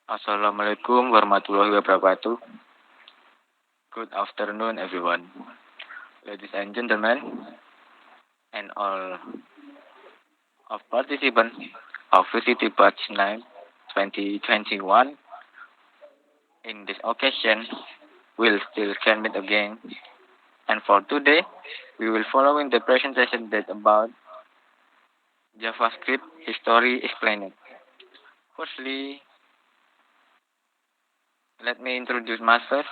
Assalamualaikum warahmatullahi wabarakatuh. Good afternoon, everyone. Ladies and gentlemen, and all of participants of VCT Batch 9 2021. In this occasion, we'll still can meet again. And for today, we will follow in the presentation that about JavaScript history explained. Firstly, let me introduce myself.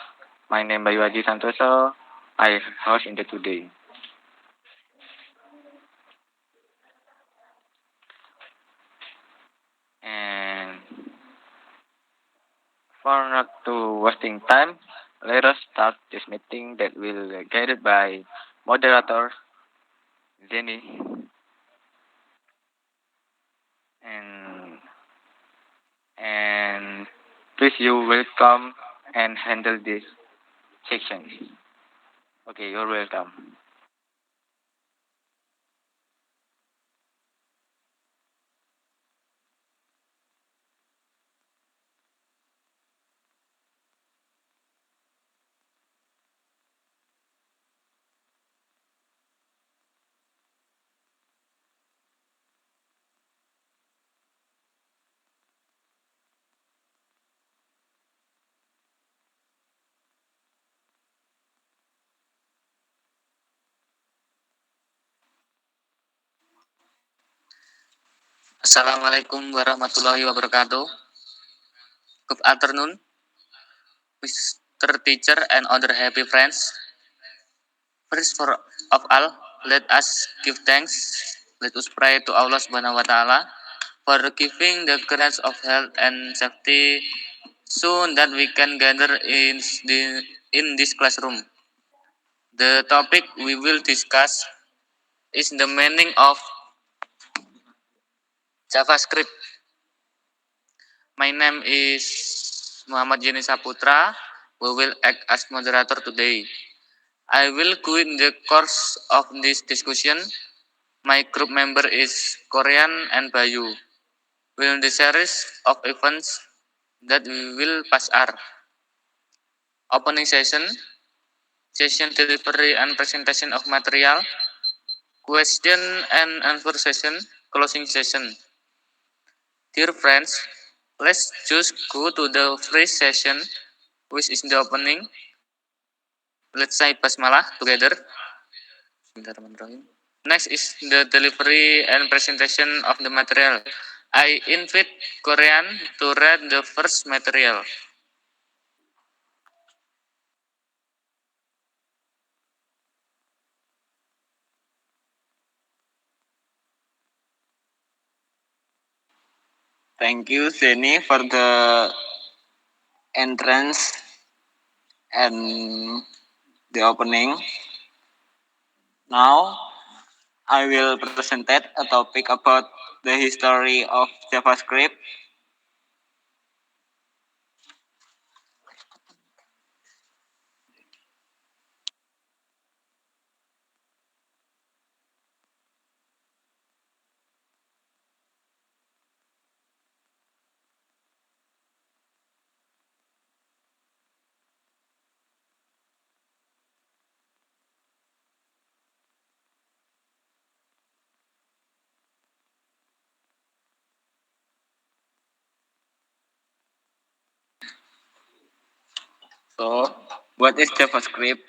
My name is Bayu Adi Santoso. I host in the today. And for not to wasting time, let us start this meeting that will guided by moderator Jenny and and please you welcome and handle this section. Okay, you're welcome. Assalamualaikum warahmatullahi wabarakatuh. Good afternoon, Mr. Teacher and other happy friends. First of all, let us give thanks. Let us pray to Allah Subhanahu wa Ta'ala for giving the grace of health and safety so that we can gather in this classroom. The topic we will discuss is the meaning of JavaScript. My name is Muhammad Jeni Saputra, who will act as moderator today. I will guide the course of this discussion. My group member is Korean and Bayu. Will the series of events that we will pass are opening session, session delivery and presentation of material, question and answer session, closing session. Dear friends, let's just go to the first session, which is the opening. Let's say basmalah together. Next is the delivery and presentation of the material. I invite Korean to read the first material. Thank you, Zeni, for the entrance and the opening. Now, I will present a topic about the history of JavaScript. So, what is JavaScript?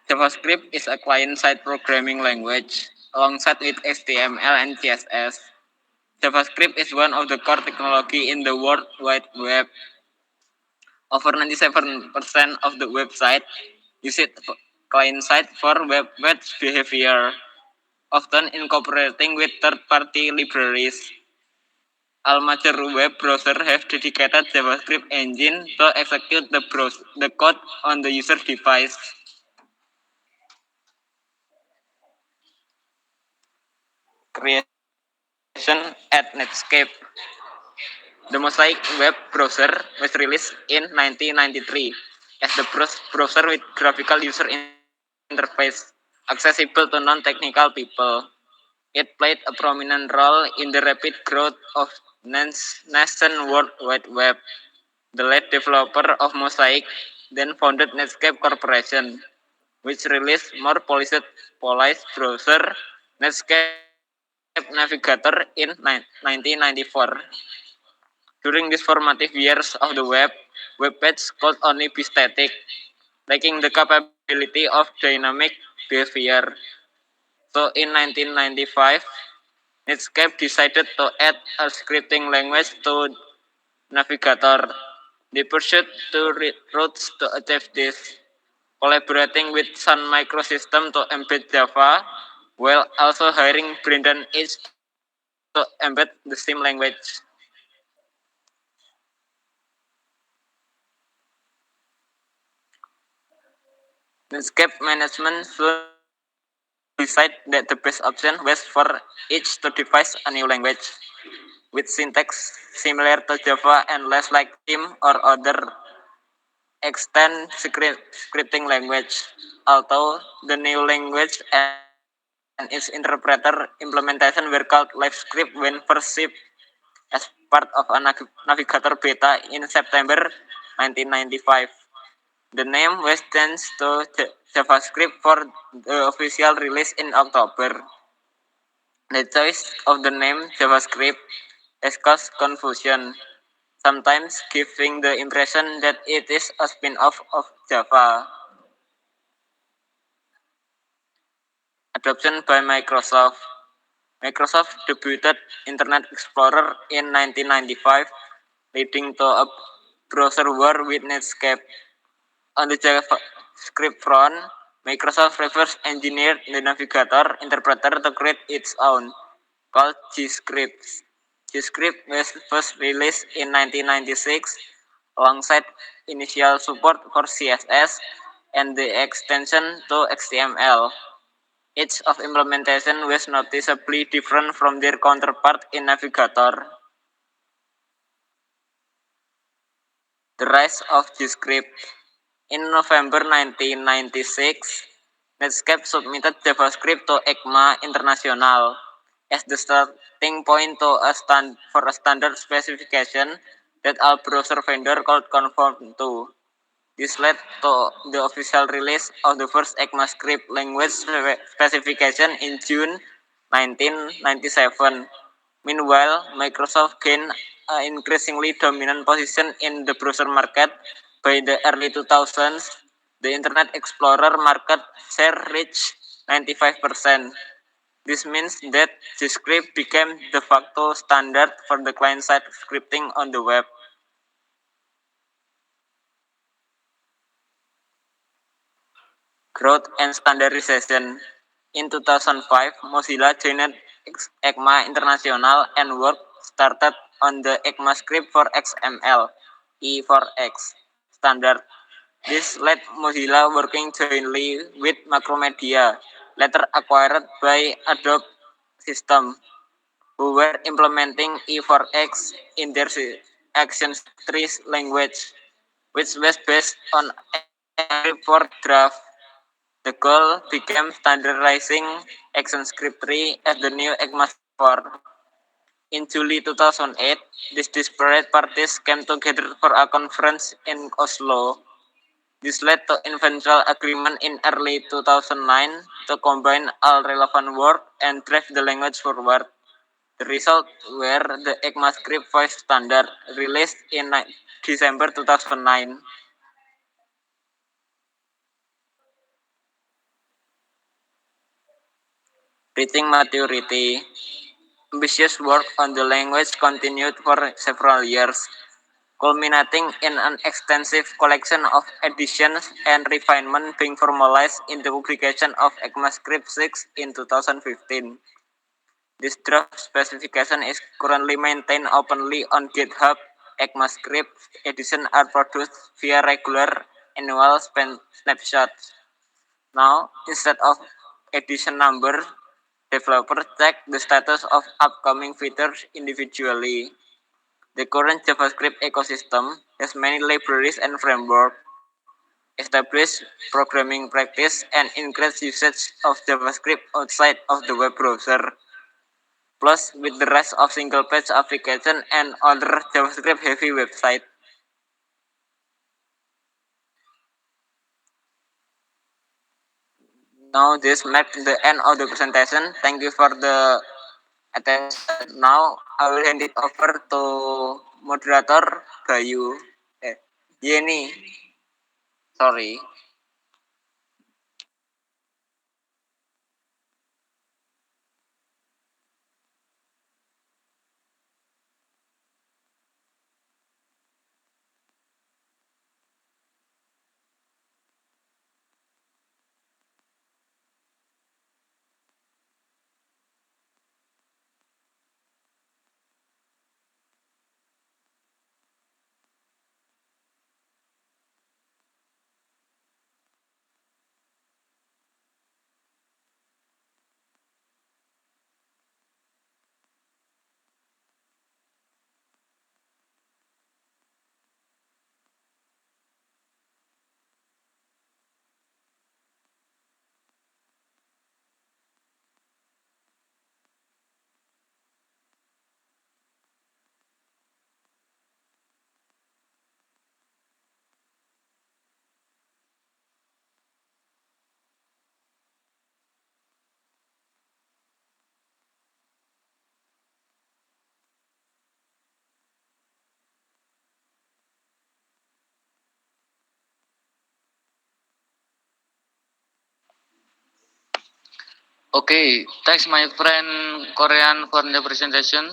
JavaScript is a client-side programming language alongside with HTML and CSS. JavaScript is one of the core technology in the World Wide Web. Over 97% of the website use it client-side for web behavior, often incorporating with third-party libraries. All major web browsers have dedicated JavaScript engine to execute the code on the user device. Creation at Netscape. The Mosaic web browser was released in 1993 as the browser with graphical user interface accessible to non-technical people. It played a prominent role in the rapid growth of nascent World Wide Web. The lead developer of Mosaic then founded Netscape Corporation, which released more polished browser Netscape Navigator in 1994. During these formative years of the web pages could only be static, lacking the capability of dynamic behavior. So in 1995, Netscape decided to add a scripting language to Navigator. They pursued two routes to achieve this, collaborating with Sun Microsystem to embed Java, while also hiring Brendan Eich to embed the same language. Netscape management soon decided that the best option was for each to devise a new language, with syntax similar to Java and less like Vim or other extant scripting language. Although the new language and its interpreter implementation were called LiveScript when first shipped as part of a Navigator beta in September 1995. The name was changed to JavaScript for the official release in October. The choice of the name JavaScript has caused confusion, sometimes giving the impression that it is a spin-off of Java. Adoption by Microsoft. Microsoft debuted Internet Explorer in 1995, leading to a browser war with Netscape. On the JavaScript front, Microsoft reverse engineered the Navigator interpreter to create its own, called GScript. GScript was first released in 1996 alongside initial support for CSS and the extension to HTML. Each of implementation was noticeably different from their counterpart in Navigator. The rise of GScript. In November 1996, Netscape submitted JavaScript to ECMA International as the starting point for a standard specification that all browser vendors could conform to. This led to the official release of the first ECMAScript language specification in June 1997. Meanwhile, Microsoft gained an increasingly dominant position in the browser market. By the early 2000s, the Internet Explorer market share reached 95%. This means that GScript became de facto standard for the client-side scripting on the web. Growth and standardization. In 2005, Mozilla joined ECMA International and work started on the ECMAScript for XML (E4X) standard. This led Mozilla working jointly with Macromedia, later acquired by Adobe Systems, who were implementing E4X in their ActionScript language, which was based on ECMAScript for Draft. The goal became standardizing ActionScript 3 as the new ECMAScript 4. In July 2008, these disparate parties came together for a conference in Oslo. This led to eventual agreement in early 2009 to combine all relevant work and drive the language forward. The result were the ECMAScript 5 standard, released in December 2009. Reaching maturity. Ambitious work on the language continued for several years, culminating in an extensive collection of additions and refinement being formalized in the publication of ECMAScript 6 in 2015. This draft specification is currently maintained openly on GitHub. ECMAScript editions are produced via regular annual snapshots. Now, instead of edition number, developers check the status of upcoming features individually. The current JavaScript ecosystem has many libraries and frameworks, established programming practice, and increased usage of JavaScript outside of the web browser. Plus, with the rise of single-page application and other JavaScript-heavy websites, Now this marks the end of the presentation. Thank you for the attention. Now I will hand it over to moderator Bayu. Yeni. Sorry. Okay, thanks my friend Korean for the presentation.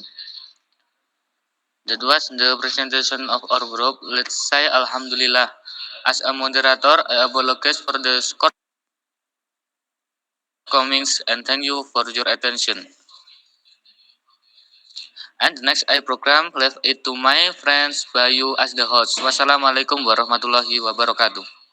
That was the presentation of our group. Let's say Alhamdulillah. As a moderator, I apologize for the shortcomings and thank you for your attention. And next I program left it to my friends Bayu as the host. Wassalamualaikum warahmatullahi wabarakatuh.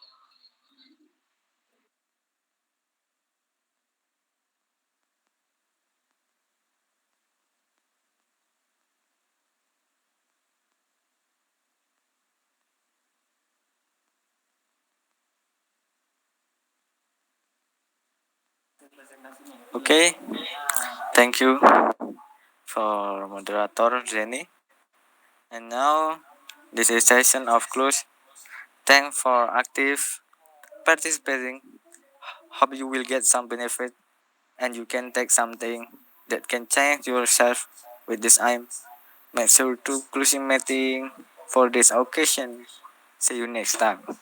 Okay, thank you for moderator Jenny. And now this is session of close. Thanks for active participating. Hope you will get some benefit and you can take something that can change yourself with this aim. Make sure to closing meeting for this occasion. See you next time.